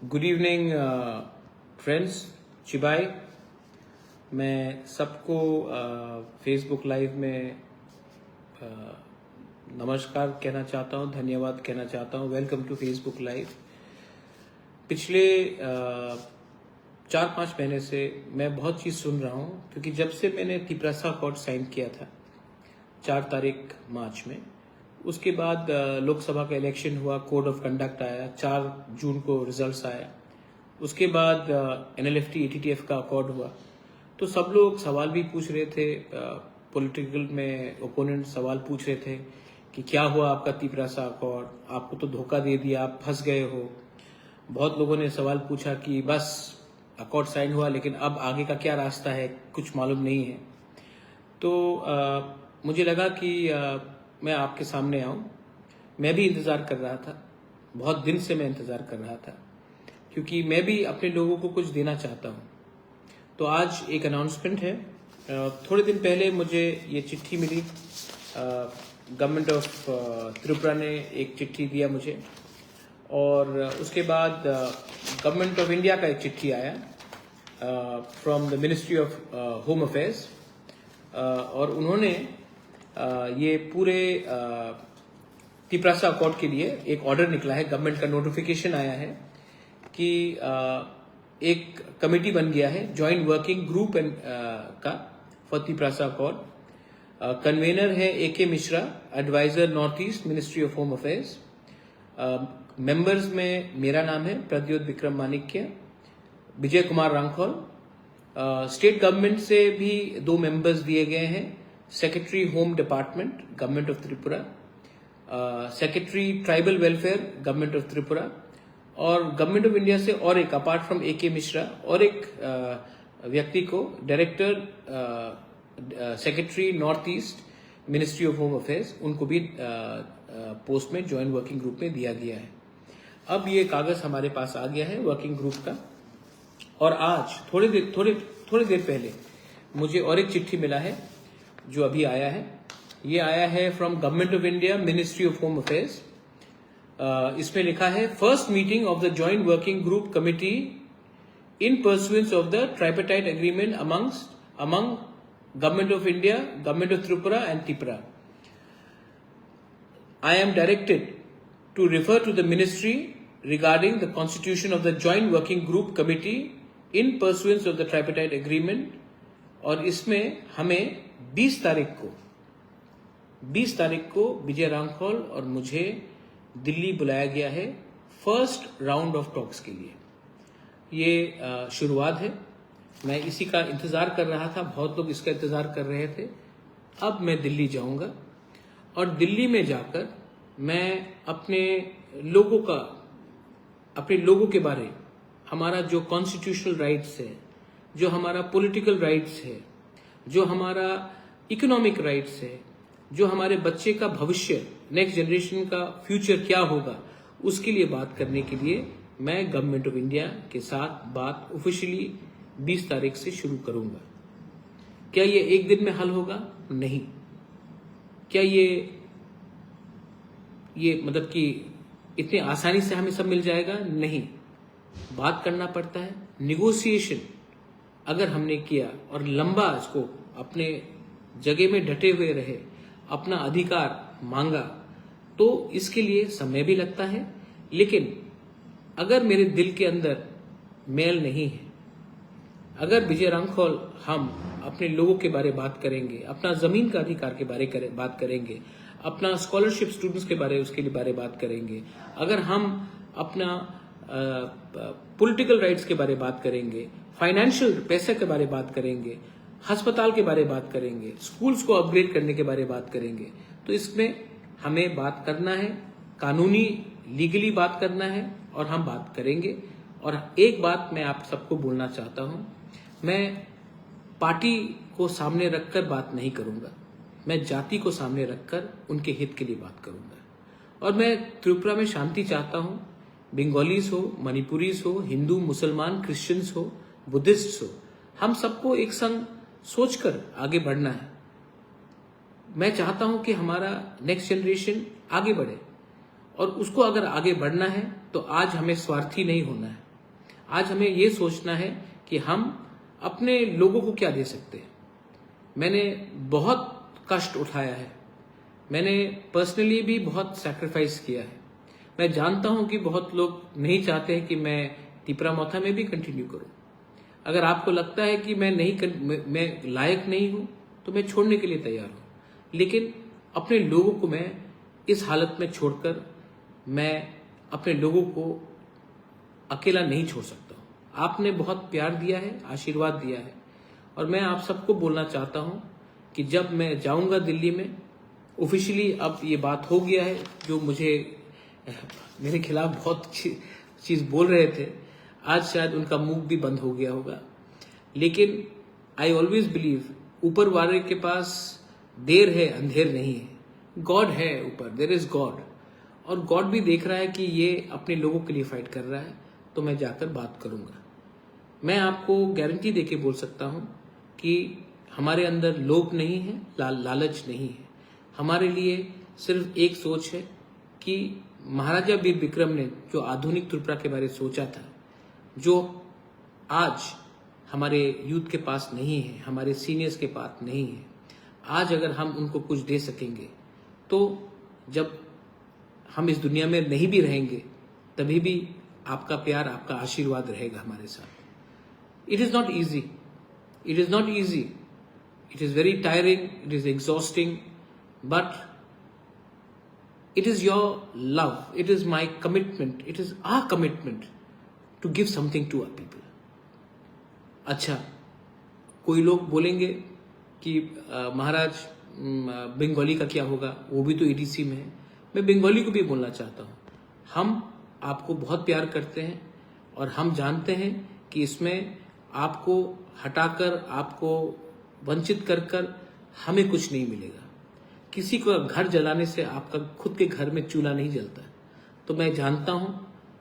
Good evening friends, चिबाई। मैं सबको Facebook live में नमस्कार कहना चाहता हूं, धन्यवाद कहना चाहता हूं। Welcome to Facebook live. पिछले 4-5 महीने से मैं बहुत चीज़ सुन रहा हूं, क्योंकि जब से मैंने तिपरासा अकॉर्ड साइन किया था 4 तारीख मार्च में, उसके बाद लोकसभा का इलेक्शन हुआ, कोड ऑफ कंडक्ट आया, 4 जून को रिजल्ट्स आया, उसके बाद NLFT ATTF का अकॉर्ड हुआ। तो सब लोग सवाल भी पूछ रहे थे, पॉलिटिकल में ओपोनेंट सवाल पूछ रहे थे कि क्या हुआ आपका तिपरासा अकॉर्ड, आपको तो धोखा दे दिया, आप फंस गए हो। बहुत लोगों ने सवाल पूछा कि बस अकॉर्ड साइन हुआ, लेकिन अब आगे का क्या रास्ता है, कुछ मालूम नहीं है। तो मुझे लगा कि मैं आपके सामने आऊं। मैं भी इंतज़ार कर रहा था, बहुत दिन से मैं इंतज़ार कर रहा था, क्योंकि मैं भी अपने लोगों को कुछ देना चाहता हूं। तो आज एक अनाउंसमेंट है। थोड़े दिन पहले मुझे ये चिट्ठी मिली, गवर्नमेंट ऑफ त्रिपुरा ने एक चिट्ठी दिया मुझे, और उसके बाद गवर्नमेंट ऑफ इंडिया का एक चिट्ठी आया from the ministry of home affairs, और उन्होंने ये पूरे तिपरासा अकॉर्ड के लिए एक ऑर्डर निकला है, गवर्नमेंट का नोटिफिकेशन आया है कि एक कमेटी बन गया है, जॉइंट वर्किंग ग्रुप का फॉर तिपरासा अकॉर्ड। कन्वेनर है AK Mishra, adviser North East, ministry of home affairs. Members में मेरा नाम है प्रद्योत विक्रम मानिक्य, विजय कुमार रांखोल। स्टेट गवर्नमेंट से भी 2 मेंबर्स दिए गए हैं, secretary home department government of Tripura, secretary tribal welfare government of Tripura, और गवर्नमेंट ऑफ इंडिया से और एक, अपार्ट फ्रॉम AK मिश्रा, और एक व्यक्ति को director secretary north East ministry of home affairs, उनको भी पोस्ट में जॉइंट वर्किंग ग्रुप में दिया गया है। अब ये कागज हमारे पास आ गया है वर्किंग ग्रुप का, और आज थोड़ी देर पहले मुझे और एक चिट्ठी मिला है जो अभी आया है। ये आया है from government of India, ministry of home affairs. इसमें लिखा है, first meeting of the joint working group committee in pursuance of the tripartite agreement among government of India, government of Tripura and Tripura. I am directed to refer to the ministry regarding the constitution of the joint working group committee in pursuance of the tripartite agreement, और इसमें हमें 20 तारीख को विजय रांखोल और मुझे दिल्ली बुलाया गया है फर्स्ट राउंड ऑफ टॉक्स के लिए। ये शुरुआत है, मैं इसी का इंतज़ार कर रहा था, बहुत लोग इसका इंतज़ार कर रहे थे। अब मैं दिल्ली जाऊंगा, और दिल्ली में जाकर मैं अपने लोगों के बारे, हमारा जो कॉन्स्टिट्यूशनल राइट्स है, जो हमारा पॉलिटिकल राइट्स है, जो हमारा इकोनॉमिक राइट्स है, जो हमारे बच्चे का भविष्य, नेक्स्ट जनरेशन का फ्यूचर क्या होगा, उसके लिए बात करने के लिए मैं गवर्नमेंट ऑफ इंडिया के साथ बात ऑफिशियली 20 तारीख से शुरू करूंगा। क्या ये एक दिन में हल होगा? नहीं। क्या ये मतलब कि इतने आसानी से हमें सब मिल जाएगा? नहीं। बात करना पड़ता है, निगोशिएशन अगर हमने किया और लंबा इसको अपने जगह में डटे हुए रहे, अपना अधिकार मांगा, तो इसके लिए समय भी लगता है। लेकिन अगर मेरे दिल के अंदर मेल नहीं है, अगर विजय रांखोल हम अपने लोगों के बारे बात करेंगे, अपना जमीन का अधिकार के बारे बात करेंगे, अपना स्कॉलरशिप स्टूडेंट्स के बारे उसके लिए बारे बात करेंगे, अगर हम अपना पॉलिटिकल राइट्स के बारे बात करेंगे, फाइनेंशियल पैसे के बारे बात करेंगे, अस्पताल के बारे बात करेंगे, स्कूल्स को अपग्रेड करने के बारे बात करेंगे, तो इसमें हमें बात करना है, कानूनी लीगली बात करना है, और हम बात करेंगे। और एक बात मैं आप सबको बोलना चाहता हूं, मैं पार्टी को सामने रखकर बात नहीं करूंगा, मैं जाति को सामने रखकर उनके हित के लिए बात करूंगा। और मैं त्रिपुरा में शांति चाहता हूं, बंगालीज हो, मणिपुरीज हो, हिंदू, मुसलमान, क्रिश्चियंस हो, बुद्धिस्ट हो, हम सबको एक संग सोचकर आगे बढ़ना है। मैं चाहता हूं कि हमारा नेक्स्ट जनरेशन आगे बढ़े, और उसको अगर आगे बढ़ना है तो आज हमें स्वार्थी नहीं होना है, आज हमें ये सोचना है कि हम अपने लोगों को क्या दे सकते हैं। मैंने बहुत कष्ट उठाया है, मैंने पर्सनली भी बहुत सैक्रिफाइस किया है। मैं जानता हूं कि बहुत लोग नहीं चाहते हैं कि मैं तिपरामोथा में भी कंटिन्यू करूं। अगर आपको लगता है कि मैं लायक नहीं हूं तो मैं छोड़ने के लिए तैयार हूं, लेकिन अपने लोगों को मैं इस हालत में छोड़कर मैं अपने लोगों को अकेला नहीं छोड़ सकता हूं। आपने बहुत प्यार दिया है, आशीर्वाद दिया है, और मैं आप सबको बोलना चाहता हूं कि जब मैं जाऊंगा दिल्ली में ऑफिशियली, अब ये बात हो गया है, जो मुझे मेरे खिलाफ बहुत चीज बोल रहे थे, आज शायद उनका मुंह भी बंद हो गया होगा। लेकिन आई ऑलवेज बिलीव ऊपर वाले के पास देर है अंधेर नहीं है। गॉड है ऊपर, देयर इज गॉड, और गॉड भी देख रहा है कि ये अपने लोगों के लिए फाइट कर रहा है, तो मैं जाकर बात करूंगा। मैं आपको गारंटी देके बोल सकता हूं कि हमारे अंदर लोभ नहीं है, लालच नहीं है। हमारे लिए सिर्फ एक सोच है कि महाराजा वीर विक्रम ने जो आधुनिक त्रिपुरा के बारे में सोचा था, जो आज हमारे यूथ के पास नहीं है, हमारे सीनियर्स के पास नहीं है, आज अगर हम उनको कुछ दे सकेंगे तो जब हम इस दुनिया में नहीं भी रहेंगे तभी भी आपका प्यार, आपका आशीर्वाद रहेगा हमारे साथ। It is not easy, it is not easy, it is very tiring, it is exhausting, but it is your love, it is my commitment, it is our commitment to give something to our people. अच्छा, कोई लोग बोलेंगे कि महाराज बंगाली का क्या होगा, वो भी तो ईडीसी में है। मैं बंगाली को भी बोलना चाहता हूँ, हम आपको बहुत प्यार करते हैं और हम जानते हैं कि इसमें आपको हटाकर, आपको वंचित कर हमें कुछ नहीं मिलेगा। किसी को घर जलाने से आपका खुद के घर में चूल्हा नहीं जलता। तो मैं जानता हूं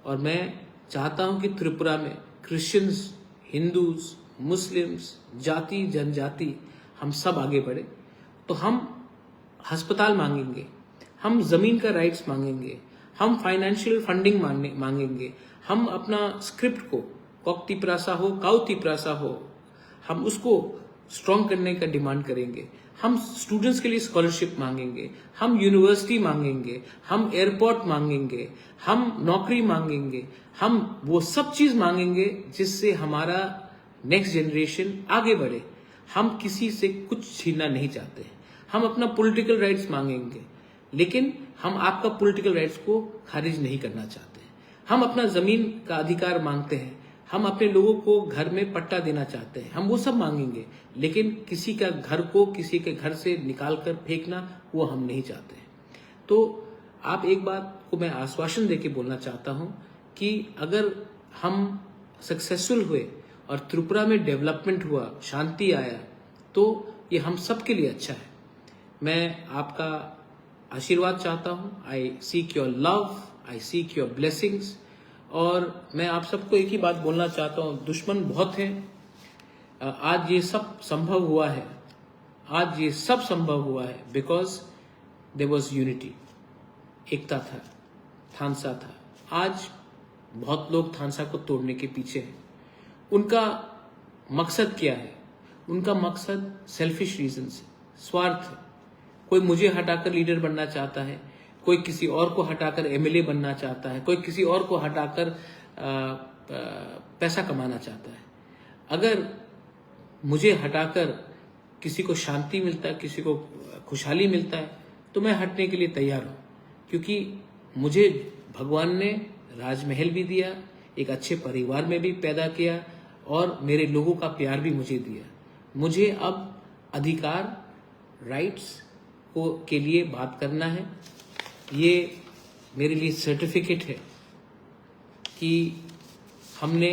और मैं चाहता हूं कि त्रिपुरा में क्रिश्चियंस, हिंदूज, मुस्लिम्स, जाति जनजाति हम सब आगे बढ़े। तो हम अस्पताल मांगेंगे, हम जमीन का राइट्स मांगेंगे, हम फाइनेंशियल फंडिंग मांगेंगे, हम अपना स्क्रिप्ट को कोक्तिप्रासा हो, काउतिप्रासा हो, हम उसको स्ट्रॉन्ग करने का डिमांड करेंगे। हम स्टूडेंट्स के लिए स्कॉलरशिप मांगेंगे, हम यूनिवर्सिटी मांगेंगे, हम एयरपोर्ट मांगेंगे, हम नौकरी मांगेंगे, हम वो सब चीज मांगेंगे जिससे हमारा नेक्स्ट जनरेशन आगे बढ़े। हम किसी से कुछ छीनना नहीं चाहते हैं। हम अपना पॉलिटिकल राइट्स मांगेंगे, लेकिन हम आपका पॉलिटिकल राइट्स को खारिज नहीं करना चाहते हैं। हम अपना जमीन का अधिकार मांगते हैं, हम अपने लोगों को घर में पट्टा देना चाहते हैं, हम वो सब मांगेंगे, लेकिन किसी का घर को किसी के घर से निकाल कर फेंकना वो हम नहीं चाहते हैं। तो आप एक बात को मैं आश्वासन देके बोलना चाहता हूं कि अगर हम सक्सेसफुल हुए और त्रिपुरा में डेवलपमेंट हुआ, शांति आया, तो ये हम सब के लिए अच्छा है। मैं आपका आशीर्वाद चाहता हूं। आई seek your love, I seek your blessings. और मैं आप सबको एक ही बात बोलना चाहता हूं, दुश्मन बहुत हैं। आज ये सब संभव हुआ है, आज ये सब संभव हुआ है बिकॉज देयर वाज यूनिटी, एकता था, थानसा था। आज बहुत लोग थानसा को तोड़ने के पीछे हैं। उनका मकसद क्या है? उनका मकसद सेल्फिश रीजन से, स्वार्थ है। कोई मुझे हटाकर लीडर बनना चाहता है, कोई किसी और को हटाकर एमएलए बनना चाहता है, कोई किसी और को हटाकर पैसा कमाना चाहता है। अगर मुझे हटाकर किसी को शांति मिलता है, किसी को खुशहाली मिलता है, तो मैं हटने के लिए तैयार हूं, क्योंकि मुझे भगवान ने राजमहल भी दिया, एक अच्छे परिवार में भी पैदा किया और मेरे लोगों का प्यार भी मुझे दिया। मुझे अब अधिकार, राइट्स को के लिए बात करना है। ये मेरे लिए सर्टिफिकेट है कि हमने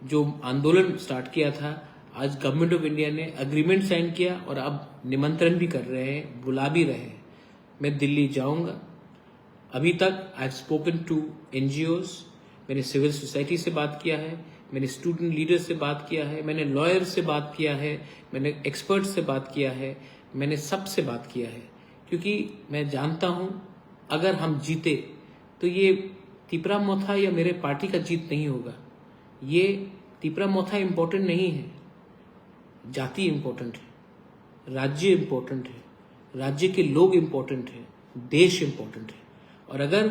जो आंदोलन स्टार्ट किया था, आज गवर्नमेंट ऑफ इंडिया ने एग्रीमेंट साइन किया और अब निमंत्रण भी कर रहे हैं, बुला भी रहे हैं। मैं दिल्ली जाऊंगा। अभी तक I have spoken to NGOs, मैंने सिविल सोसाइटी से बात किया है, मैंने स्टूडेंट लीडर से बात किया है, मैंने लॉयर से बात किया है, मैंने एक्सपर्ट से बात किया है, मैंने सबसे बात किया है, क्योंकि मैं जानता हूं अगर हम जीते तो ये तिपरामोथा या मेरे पार्टी का जीत नहीं होगा, ये तिपरा मोथा इम्पोर्टेंट नहीं है, जाति इम्पोर्टेंट है, राज्य इम्पोर्टेंट है, राज्य के लोग इम्पोर्टेंट है, देश इम्पोर्टेंट है। और अगर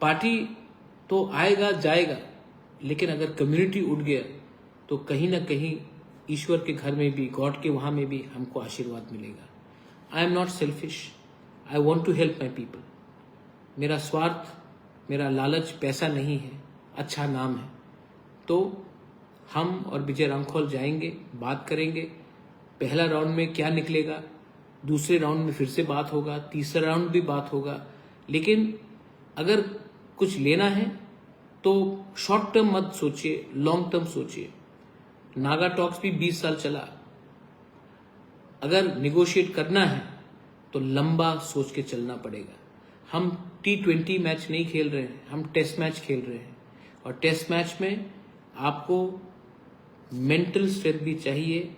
पार्टी तो आएगा जाएगा, लेकिन अगर कम्युनिटी उठ गया तो कहीं ना कहीं ईश्वर के घर में भी, गॉड के वहां में भी हमको आशीर्वाद मिलेगा। I am not selfish, I want to help my people. मेरा स्वार्थ, मेरा लालच पैसा नहीं है, अच्छा नाम है। तो हम और विजय रामखौल जाएंगे, बात करेंगे। पहला राउंड में क्या निकलेगा, दूसरे राउंड में फिर से बात होगा, तीसरा राउंड भी बात होगा। लेकिन अगर कुछ लेना है तो शॉर्ट टर्म मत सोचिए, लॉन्ग टर्म सोचिए। नागा टॉक्स भी 20 साल चला। अगर निगोशिएट करना है तो लंबा सोच के चलना पड़ेगा। हम T20 मैच नहीं खेल रहे हैं, हम टेस्ट मैच खेल रहे हैं। और टेस्ट मैच में आपको मेंटल स्ट्रेंथ भी चाहिए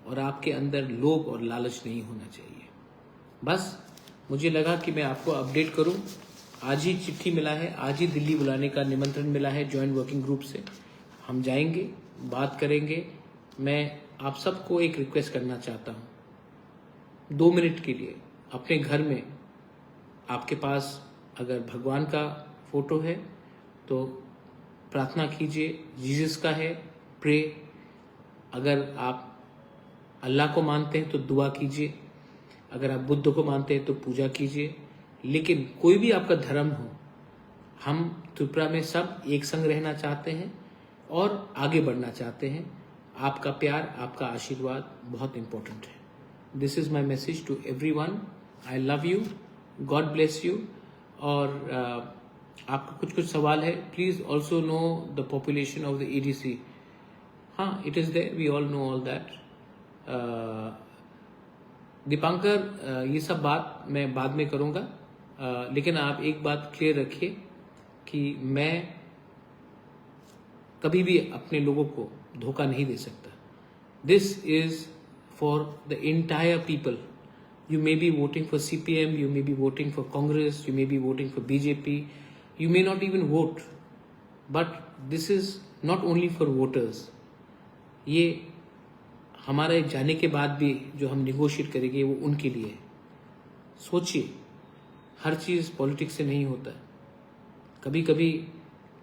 और आपके अंदर लोभ और लालच नहीं होना चाहिए। बस मुझे लगा कि मैं आपको अपडेट करूं। आज ही चिट्ठी मिला है, आज ही दिल्ली बुलाने का निमंत्रण मिला है जॉइंट वर्किंग ग्रुप से। हम जाएंगे, बात करेंगे। मैं आप सबको एक रिक्वेस्ट करना चाहता हूं, 2 मिनट के लिए अपने घर में, आपके पास अगर भगवान का फोटो है तो प्रार्थना कीजिए, जीसस का है प्रे। अगर आप अल्लाह को मानते हैं तो दुआ कीजिए, अगर आप बुद्ध को मानते हैं तो पूजा कीजिए। लेकिन कोई भी आपका धर्म हो, हम त्रिपुरा में सब एक संग रहना चाहते हैं और आगे बढ़ना चाहते हैं। आपका प्यार, आपका आशीर्वाद बहुत इंपॉर्टेंट है। This is my message to everyone. I love you, God bless you. और आपका कुछ सवाल है, please also know the population of the EDC। हाँ, it is there, we all know all that. Dipankar, ये सब बात मैं बाद में करूंगा। लेकिन आप एक बात क्लियर रखिए कि मैं कभी भी अपने लोगों को धोखा नहीं दे सकता। This is for the entire people. You may be voting for CPM, you may be voting for Congress, you may be voting for BJP, you may not even vote. But this is not only for voters. ये हमारे जाने के बाद भी जो हम negotiate करेंगे वो उनके लिए है। सोचिए, हर चीज़ पॉलिटिक्स से नहीं होता। कभी कभी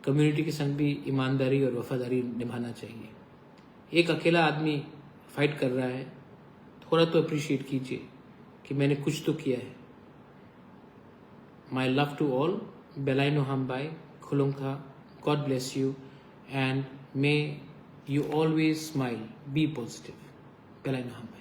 कम्युनिटी के संग भी ईमानदारी और वफादारी निभाना चाहिए। एक अकेला आदमी फाइट कर रहा है, थोड़ा तो अप्रिशिएट कीजिए कि मैंने कुछ तो किया है। माई लव टू ऑल, बेलाइनो हमबाई, खुलुंखा, god bless you and may you always smile, be positive. Belai Nahambai.